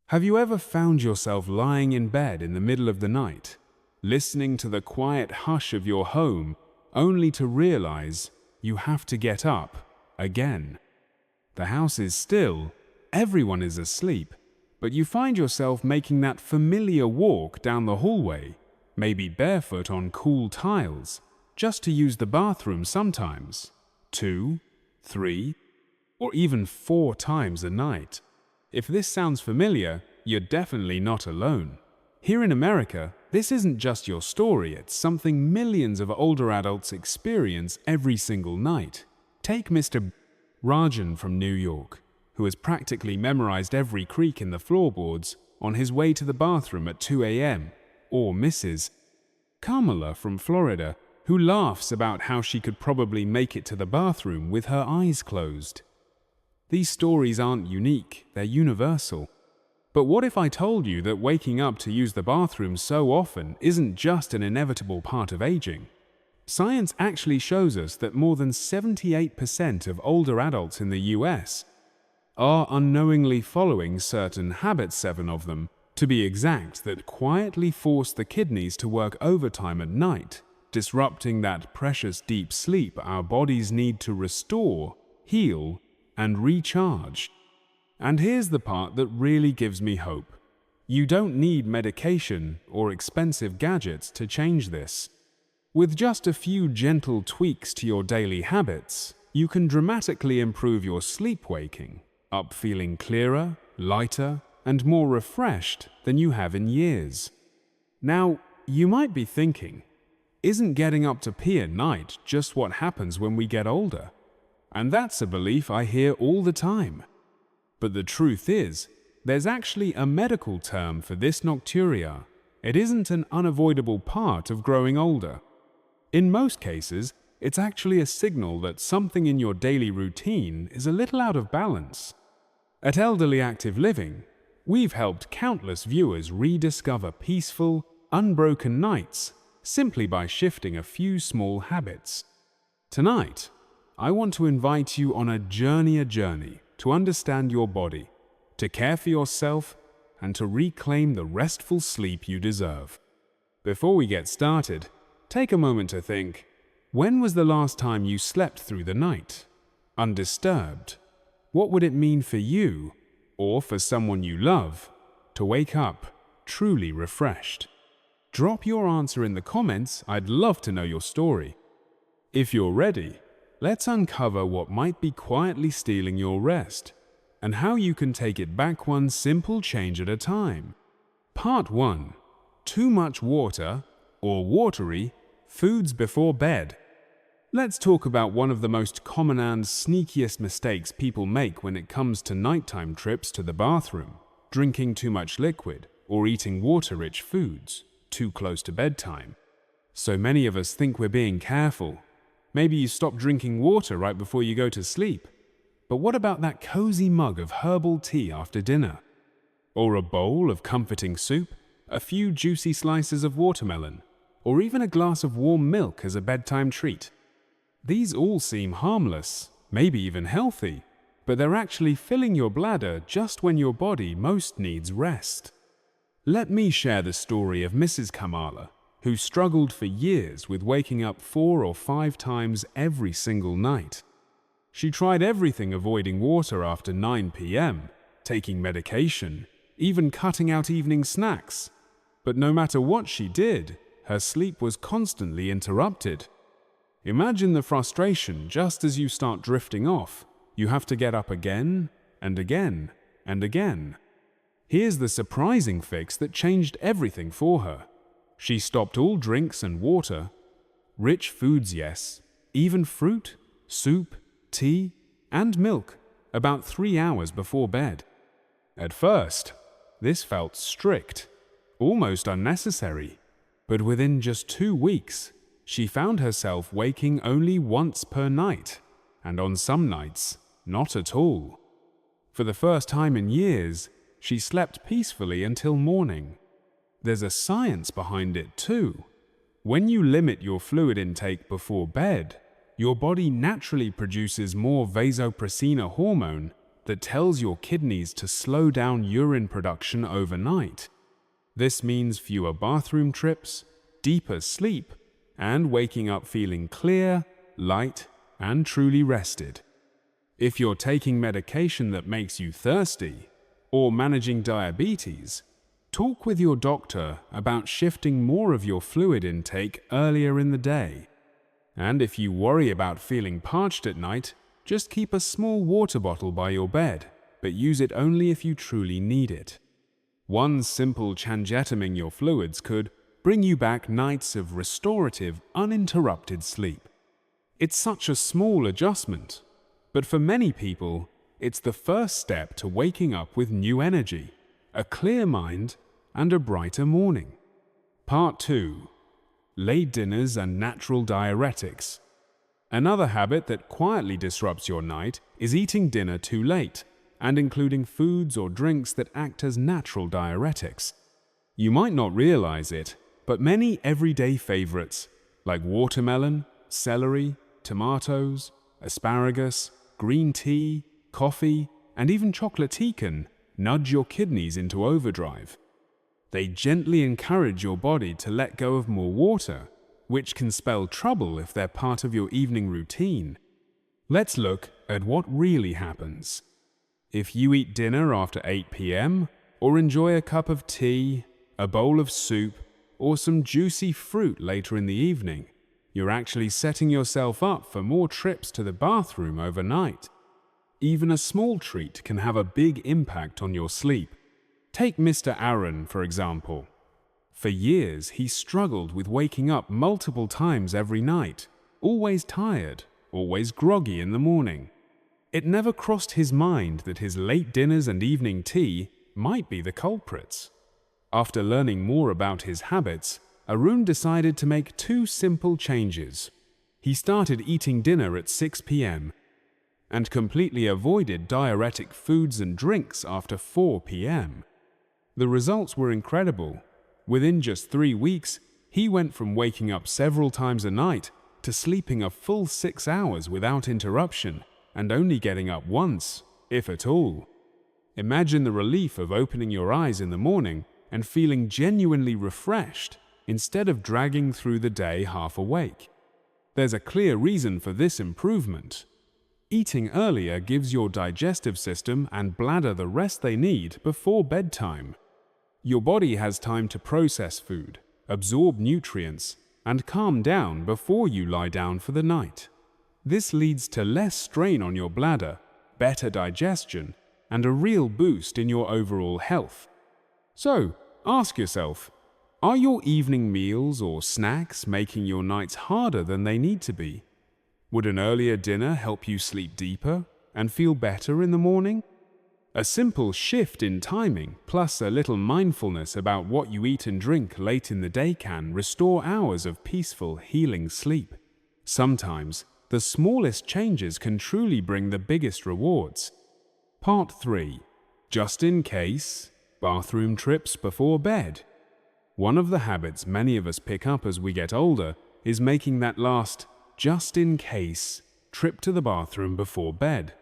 Have you ever found yourself lying in bed in the middle of the night, listening to the quiet hush of your home, only to realize you have to get up again? The house is still, everyone is asleep, but you find yourself making that familiar walk down the hallway, maybe barefoot on cool tiles, just to use the bathroom sometimes, 2, 3, or even 4 times a night. If this sounds familiar, you're definitely not alone. Here in America, this isn't just your story, it's something millions of older adults experience every single night. Take Mr. Rajan from New York, who has practically memorized every creak in the floorboards on his way to the bathroom at 2 a.m., or Mrs. Kamala from Florida, who laughs about how she could probably make it to the bathroom with her eyes closed. These stories aren't unique, they're universal. But what if I told you that waking up to use the bathroom so often isn't just an inevitable part of aging? Science actually shows us that more than 78% of older adults in the US are unknowingly following certain habits, 7 of them, to be exact, that quietly force the kidneys to work overtime at night, disrupting that precious deep sleep our bodies need to restore, heal, and recharge. And here's the part that really gives me hope. You don't need medication or expensive gadgets to change this. With just a few gentle tweaks to your daily habits, you can dramatically improve your sleep-waking, up feeling clearer, lighter, and more refreshed than you have in years. Now, you might be thinking, isn't getting up to pee at night just what happens when we get older? And that's a belief I hear all the time. But the truth is, there's actually a medical term for this nocturia. It isn't an unavoidable part of growing older. In most cases, it's actually a signal that something in your daily routine is a little out of balance. At Elderly Active Living, we've helped countless viewers rediscover peaceful, unbroken nights simply by shifting a few small habits. Tonight, I want to invite you on a journey to understand your body, to care for yourself, and to reclaim the restful sleep you deserve. Before we get started, take a moment to think, when was the last time you slept through the night, undisturbed? What would it mean for you, or for someone you love, to wake up truly refreshed? Drop your answer in the comments, I'd love to know your story. If you're ready, let's uncover what might be quietly stealing your rest, and how you can take it back one simple change at a time. Part 1. Too much water, or watery, foods before bed. Let's talk about one of the most common and sneakiest mistakes people make when it comes to nighttime trips to the bathroom: drinking too much liquid, or eating water-rich foods too close to bedtime. So many of us think we're being careful. Maybe you stop drinking water right before you go to sleep. But what about that cozy mug of herbal tea after dinner? Or a bowl of comforting soup, a few juicy slices of watermelon, or even a glass of warm milk as a bedtime treat? These all seem harmless, maybe even healthy, but they're actually filling your bladder just when your body most needs rest. Let me share the story of Mrs. Kamala, who struggled for years with waking up 4 or 5 times every single night. She tried everything, avoiding water after 9 p.m., taking medication, even cutting out evening snacks. But no matter what she did, her sleep was constantly interrupted. Imagine the frustration just as you start drifting off. You have to get up again and again and again. Here's the surprising fix that changed everything for her. She stopped all drinks and water. Rich foods, yes, even fruit, soup, tea, and milk, about 3 hours before bed. At first, this felt strict, almost unnecessary, but within just 2 weeks, she found herself waking only once per night, and on some nights, not at all. For the first time in years, she slept peacefully until morning. There's a science behind it too. When you limit your fluid intake before bed, your body naturally produces more vasopressin hormone, that tells your kidneys to slow down urine production overnight. This means fewer bathroom trips, deeper sleep, and waking up feeling clear, light, and truly rested. If you're taking medication that makes you thirsty, or managing diabetes, talk with your doctor about shifting more of your fluid intake earlier in the day. And if you worry about feeling parched at night, just keep a small water bottle by your bed, but use it only if you truly need it. One simple changetaming your fluids could bring you back nights of restorative, uninterrupted sleep. It's such a small adjustment, but for many people, it's the first step to waking up with new energy, a clear mind, and a brighter morning. Part 2. Late dinners and natural diuretics. Another habit that quietly disrupts your night is eating dinner too late and including foods or drinks that act as natural diuretics. You might not realize it, but many everyday favorites like watermelon, celery, tomatoes, asparagus, green tea, coffee, and even chocolate tea can nudge your kidneys into overdrive. They gently encourage your body to let go of more water, which can spell trouble if they're part of your evening routine. Let's look at what really happens. If you eat dinner after 8 p.m., or enjoy a cup of tea, a bowl of soup, or some juicy fruit later in the evening, you're actually setting yourself up for more trips to the bathroom overnight. Even a small treat can have a big impact on your sleep. Take Mr. Aaron, for example. For years, he struggled with waking up multiple times every night, always tired, always groggy in the morning. It never crossed his mind that his late dinners and evening tea might be the culprits. After learning more about his habits, Arun decided to make 2 simple changes. He started eating dinner at 6 p.m. and completely avoided diuretic foods and drinks after 4 p.m. The results were incredible. Within just 3 weeks, he went from waking up several times a night to sleeping a full 6 hours without interruption and only getting up once, if at all. Imagine the relief of opening your eyes in the morning and feeling genuinely refreshed instead of dragging through the day half awake. There's a clear reason for this improvement. Eating earlier gives your digestive system and bladder the rest they need before bedtime. Your body has time to process food, absorb nutrients, and calm down before you lie down for the night. This leads to less strain on your bladder, better digestion, and a real boost in your overall health. So, ask yourself, are your evening meals or snacks making your nights harder than they need to be? Would an earlier dinner help you sleep deeper and feel better in the morning? A simple shift in timing, plus a little mindfulness about what you eat and drink late in the day can restore hours of peaceful, healing sleep. Sometimes, the smallest changes can truly bring the biggest rewards. Part 3. Just in case, bathroom trips before bed. One of the habits many of us pick up as we get older is making that last, just in case, trip to the bathroom before bed.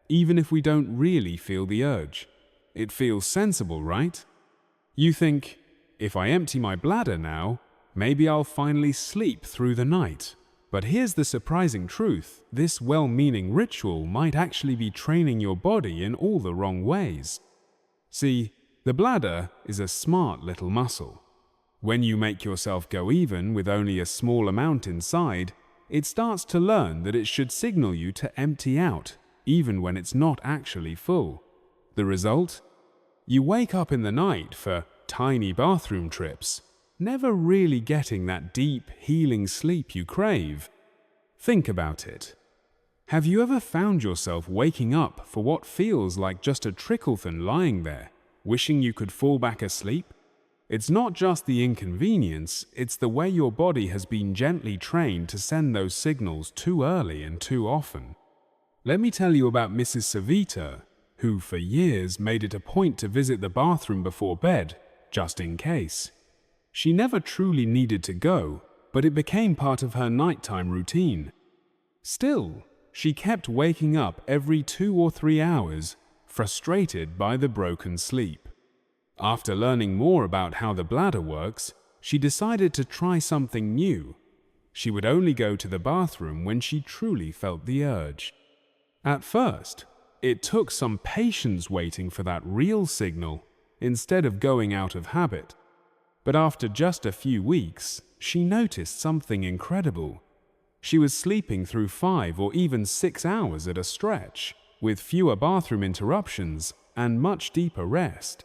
Even if we don't really feel the urge. It feels sensible, right? You think, if I empty my bladder now, maybe I'll finally sleep through the night. But here's the surprising truth. This well-meaning ritual might actually be training your body in all the wrong ways. See, the bladder is a smart little muscle. When you make yourself go even with only a small amount inside, it starts to learn that it should signal you to empty out, even when it's not actually full. The result? You wake up in the night for tiny bathroom trips, never really getting that deep, healing sleep you crave. Think about it. Have you ever found yourself waking up for what feels like just a trickle-thin lying there, wishing you could fall back asleep? It's not just the inconvenience, it's the way your body has been gently trained to send those signals too early and too often. Let me tell you about Mrs. Savita, who for years made it a point to visit the bathroom before bed, just in case. She never truly needed to go, but it became part of her nighttime routine. Still, she kept waking up every 2 or 3 hours frustrated by the broken sleep. After learning more about how the bladder works, she decided to try something new. She would only go to the bathroom when she truly felt the urge. At first, it took some patience waiting for that real signal instead of going out of habit. But after just a few weeks, she noticed something incredible. She was sleeping through 5 or even 6 hours at a stretch, with fewer bathroom interruptions and much deeper rest.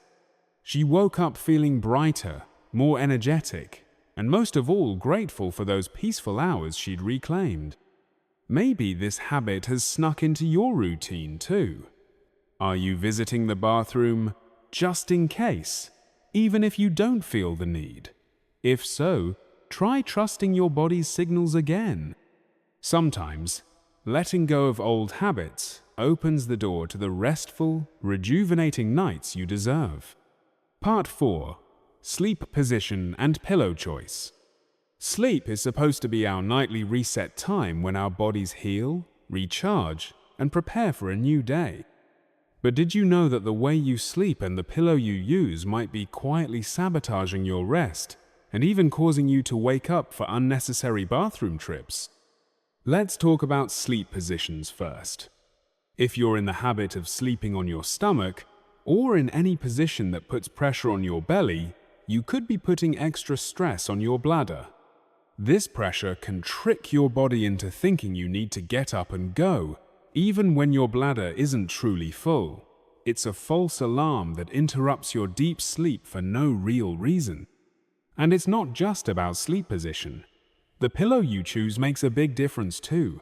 She woke up feeling brighter, more energetic, and most of all grateful for those peaceful hours she'd reclaimed. Maybe this habit has snuck into your routine too. Are you visiting the bathroom just in case, even if you don't feel the need? If so, try trusting your body's signals again. Sometimes, letting go of old habits opens the door to the restful, rejuvenating nights you deserve. Part 4. Sleep position and pillow choice. Sleep is supposed to be our nightly reset time when our bodies heal, recharge, and prepare for a new day. But did you know that the way you sleep and the pillow you use might be quietly sabotaging your rest and even causing you to wake up for unnecessary bathroom trips? Let's talk about sleep positions first. If you're in the habit of sleeping on your stomach, or in any position that puts pressure on your belly, you could be putting extra stress on your bladder. This pressure can trick your body into thinking you need to get up and go, even when your bladder isn't truly full. It's a false alarm that interrupts your deep sleep for no real reason. And it's not just about sleep position. The pillow you choose makes a big difference too.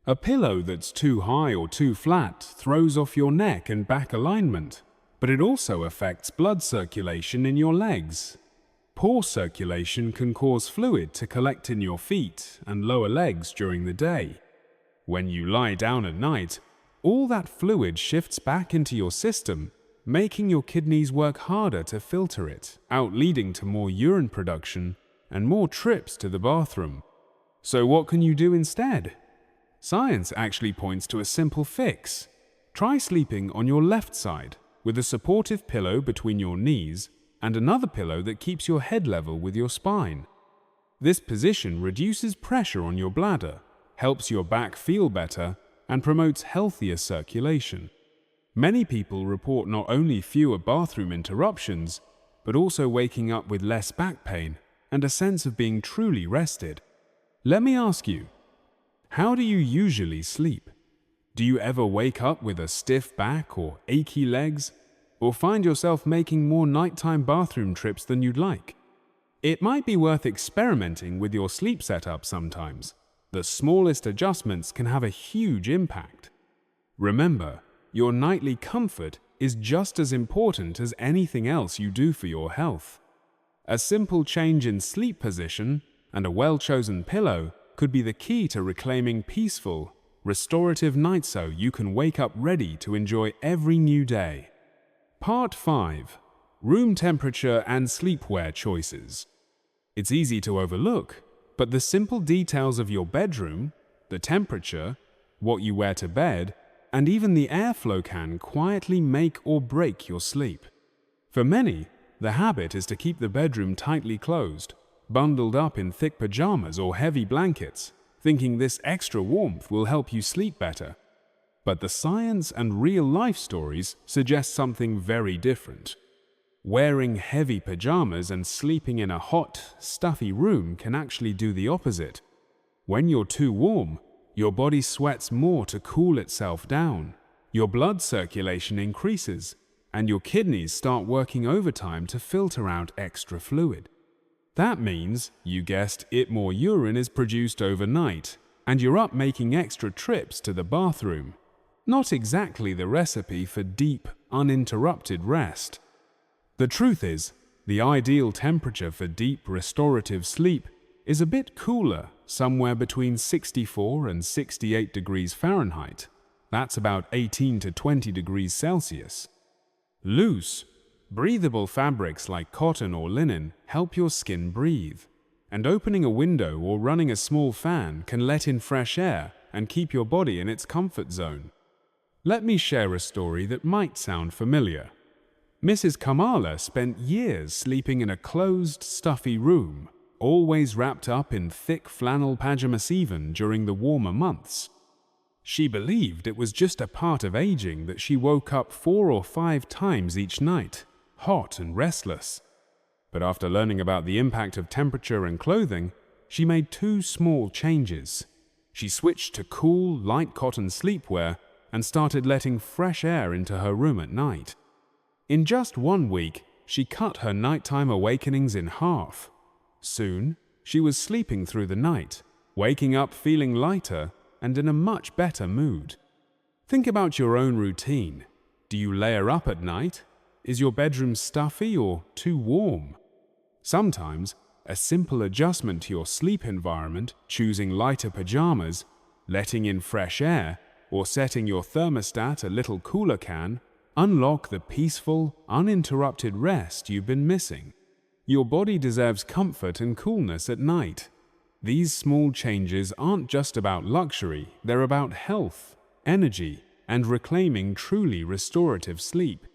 A pillow that's too high or too flat throws off your neck and back alignment, but it also affects blood circulation in your legs. Poor circulation can cause fluid to collect in your feet and lower legs during the day. When you lie down at night, all that fluid shifts back into your system, making your kidneys work harder to filter it out, leading to more urine production and more trips to the bathroom. So what can you do instead? Science actually points to a simple fix. Try sleeping on your left side, with a supportive pillow between your knees and another pillow that keeps your head level with your spine. This position reduces pressure on your bladder, helps your back feel better, and promotes healthier circulation. Many people report not only fewer bathroom interruptions, but also waking up with less back pain and a sense of being truly rested. Let me ask you, how do you usually sleep? Do you ever wake up with a stiff back or achy legs? Or find yourself making more nighttime bathroom trips than you'd like? It might be worth experimenting with your sleep setup sometimes. The smallest adjustments can have a huge impact. Remember, your nightly comfort is just as important as anything else you do for your health. A simple change in sleep position and a well-chosen pillow could be the key to reclaiming peaceful, restorative nights so you can wake up ready to enjoy every new day. Part 5. Room temperature and sleepwear choices. It's easy to overlook, but the simple details of your bedroom, the temperature, what you wear to bed, and even the airflow can quietly make or break your sleep. For many, the habit is to keep the bedroom tightly closed, bundled up in thick pajamas or heavy blankets, thinking this extra warmth will help you sleep better. But the science and real-life stories suggest something very different. Wearing heavy pajamas and sleeping in a hot, stuffy room can actually do the opposite. When you're too warm, your body sweats more to cool itself down, your blood circulation increases, and your kidneys start working overtime to filter out extra fluid. That means, you guessed it, more urine is produced overnight, and you're up making extra trips to the bathroom. Not exactly the recipe for deep, uninterrupted rest. The truth is, the ideal temperature for deep, restorative sleep is a bit cooler, somewhere between 64 and 68 degrees Fahrenheit. That's about 18 to 20 degrees Celsius. Loose, breathable fabrics like cotton or linen help your skin breathe, and opening a window or running a small fan can let in fresh air and keep your body in its comfort zone. Let me share a story that might sound familiar. Mrs. Kamala spent years sleeping in a closed, stuffy room, always wrapped up in thick flannel pajamas even during the warmer months. She believed it was just a part of aging that she woke up 4 or 5 times each night, hot and restless. But after learning about the impact of temperature and clothing, she made 2 small changes. She switched to cool, light cotton sleepwear and started letting fresh air into her room at night. In just 1 week, she cut her nighttime awakenings in half. Soon, she was sleeping through the night, waking up feeling lighter and in a much better mood. Think about your own routine. Do you layer up at night? Is your bedroom stuffy or too warm? Sometimes, a simple adjustment to your sleep environment, choosing lighter pajamas, letting in fresh air, or setting your thermostat a little cooler can unlock the peaceful, uninterrupted rest you've been missing. Your body deserves comfort and coolness at night. These small changes aren't just about luxury, they're about health, energy, and reclaiming truly restorative sleep.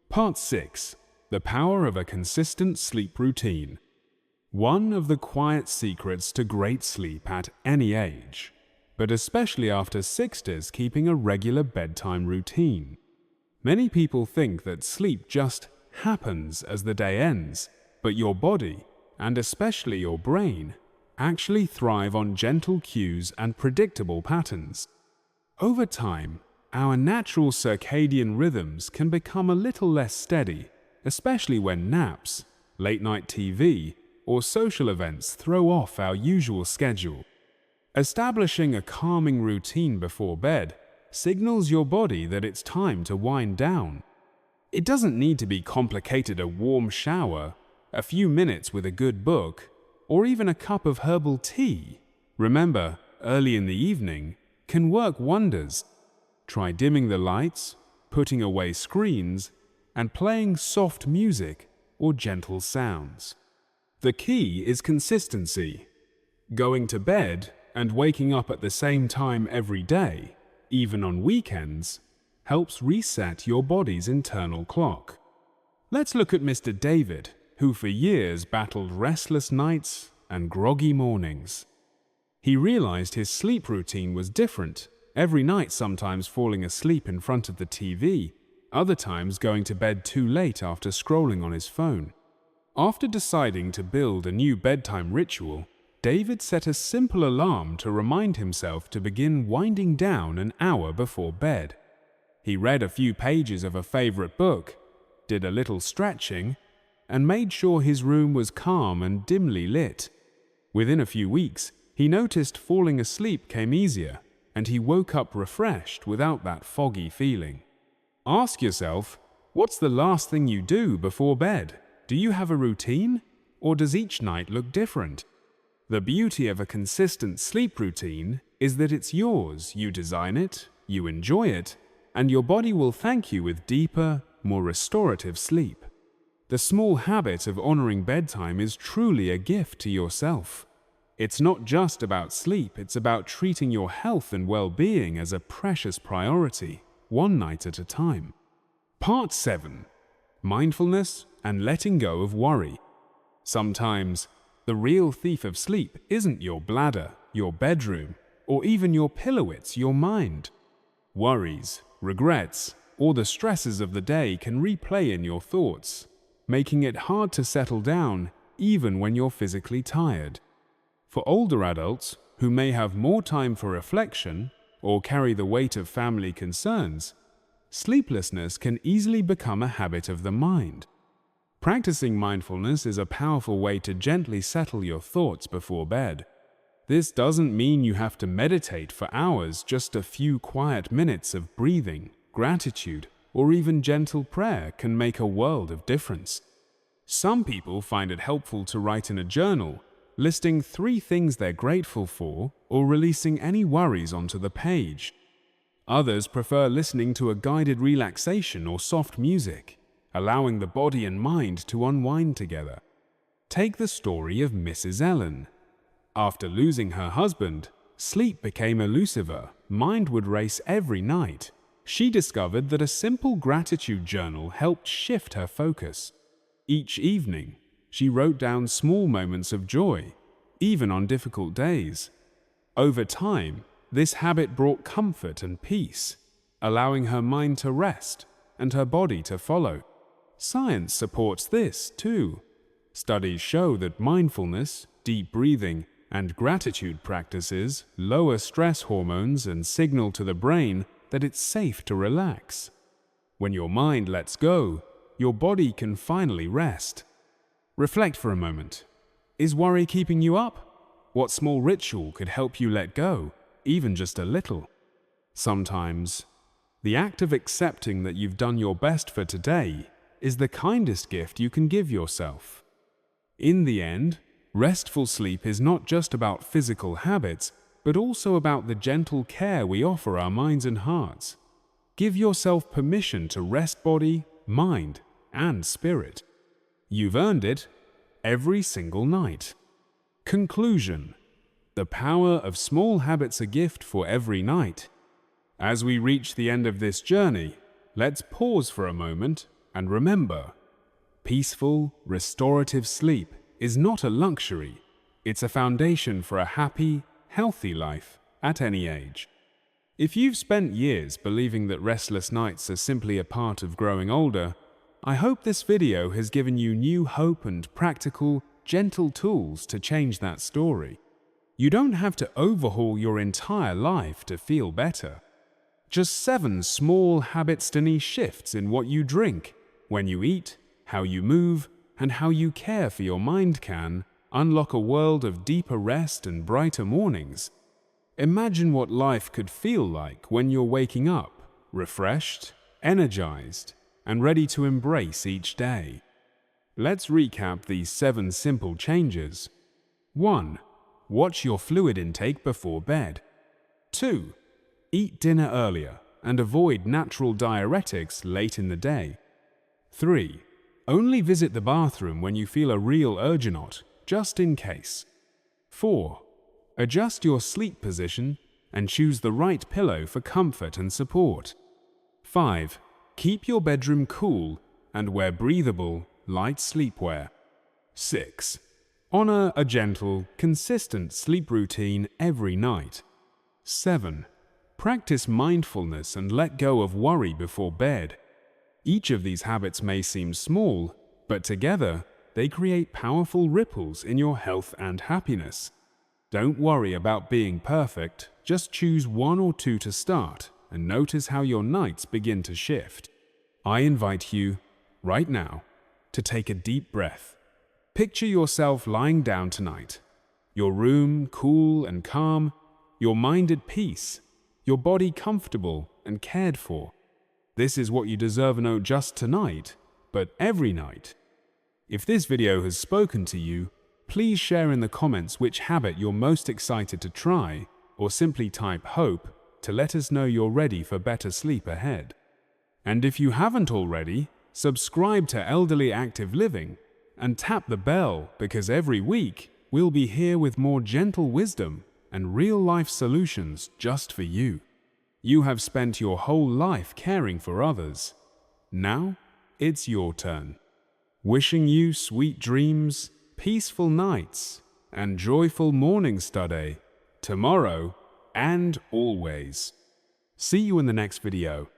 Part 6. The power of a consistent sleep routine. One of the quiet secrets to great sleep at any age, but especially after 60s, keeping a regular bedtime routine. Many people think that sleep just happens as the day ends, but your body, and especially your brain, actually thrive on gentle cues and predictable patterns. Over time, our natural circadian rhythms can become a little less steady, especially when naps, late-night TV, or social events throw off our usual schedule. Establishing a calming routine before bed signals your body that it's time to wind down. It doesn't need to be complicated: a warm shower, a few minutes with a good book, or even a cup of herbal tea. Remember, early in the evening can work wonders. Try dimming the lights, putting away screens, and playing soft music or gentle sounds. The key is consistency. Going to bed and waking up at the same time every day, even on weekends, helps reset your body's internal clock. Let's look at Mr. David, who for years battled restless nights and groggy mornings. He realized his sleep routine was different, every night sometimes falling asleep in front of the TV, other times going to bed too late after scrolling on his phone. After deciding to build a new bedtime ritual, David set a simple alarm to remind himself to begin winding down an hour before bed. He read a few pages of a favorite book, did a little stretching, and made sure his room was calm and dimly lit. Within a few weeks, he noticed falling asleep came easier, and he woke up refreshed without that foggy feeling. Ask yourself, what's the last thing you do before bed? Do you have a routine, or does each night look different? The beauty of a consistent sleep routine is that it's yours. You design it, you enjoy it, and your body will thank you with deeper, more restorative sleep. The small habit of honoring bedtime is truly a gift to yourself. It's not just about sleep, it's about treating your health and well-being as a precious priority, one night at a time. Part 7. Mindfulness and letting go of worry. Sometimes, the real thief of sleep isn't your bladder, your bedroom, or even your pillow, it's your mind. Worries, regrets, or the stresses of the day can replay in your thoughts, making it hard to settle down even when you're physically tired. For older adults who may have more time for reflection or carry the weight of family concerns, sleeplessness can easily become a habit of the mind. Practicing mindfulness is a powerful way to gently settle your thoughts before bed. This doesn't mean you have to meditate for hours, just a few quiet minutes of breathing, gratitude, or even gentle prayer can make a world of difference. Some people find it helpful to write in a journal, listing 3 things they're grateful for or releasing any worries onto the page. Others prefer listening to a guided relaxation or soft music, allowing the body and mind to unwind together. Take the story of Mrs. Ellen. After losing her husband, sleep became elusive. Mind would race every night, She discovered that a simple gratitude journal helped shift her focus. Each evening, she wrote down small moments of joy, even on difficult days. Over time, this habit brought comfort and peace, allowing her mind to rest and her body to follow. Science supports this too. Studies show that mindfulness, deep breathing, and gratitude practices lower stress hormones and signal to the brain that it's safe to relax. When your mind lets go, your body can finally rest. Reflect for a moment. Is worry keeping you up? What small ritual could help you let go, even just a little? Sometimes, the act of accepting that you've done your best for today is the kindest gift you can give yourself. In the end, restful sleep is not just about physical habits, but also about the gentle care we offer our minds and hearts. Give yourself permission to rest body, mind, and spirit. You've earned it every single night. Conclusion: the power of small habits, a gift for every night. As we reach the end of this journey, let's pause for a moment and remember, peaceful, restorative sleep is not a luxury. It's a foundation for a happy, healthy life at any age. If you've spent years believing that restless nights are simply a part of growing older, I hope this video has given you new hope and practical, gentle tools to change that story. You don't have to overhaul your entire life to feel better. Just 7 small habits-tiny shifts in what you drink, when you eat, how you move, and how you care for your mind can unlock a world of deeper rest and brighter mornings. Imagine what life could feel like when you're waking up, refreshed, energized, and ready to embrace each day. Let's recap these 7 simple changes. 1. Watch your fluid intake before bed. 2. Eat dinner earlier and avoid natural diuretics late in the day. 3. Only visit the bathroom when you feel a real urge or not, just in case. 4. Adjust your sleep position and choose the right pillow for comfort and support. 5. Keep your bedroom cool and wear breathable, light sleepwear. 6. Honor a gentle, consistent sleep routine every night. 7. Practice mindfulness and let go of worry before bed. Each of these habits may seem small, but together, they create powerful ripples in your health and happiness. Don't worry about being perfect, just choose 1 or 2 to start and notice how your nights begin to shift. I invite you, right now, to take a deep breath. Picture yourself lying down tonight, your room cool and calm, your mind at peace, your body comfortable and cared for. This is what you deserve not just tonight, but every night. If this video has spoken to you, please share in the comments which habit you're most excited to try, or simply type HOPE to let us know you're ready for better sleep ahead. And if you haven't already, subscribe to Elderly Active Living and tap the bell, because every week we'll be here with more gentle wisdom and real-life solutions just for you. You have spent your whole life caring for others. Now it's your turn. Wishing you sweet dreams, peaceful nights, and joyful mornings today, tomorrow, and always. See you in the next video.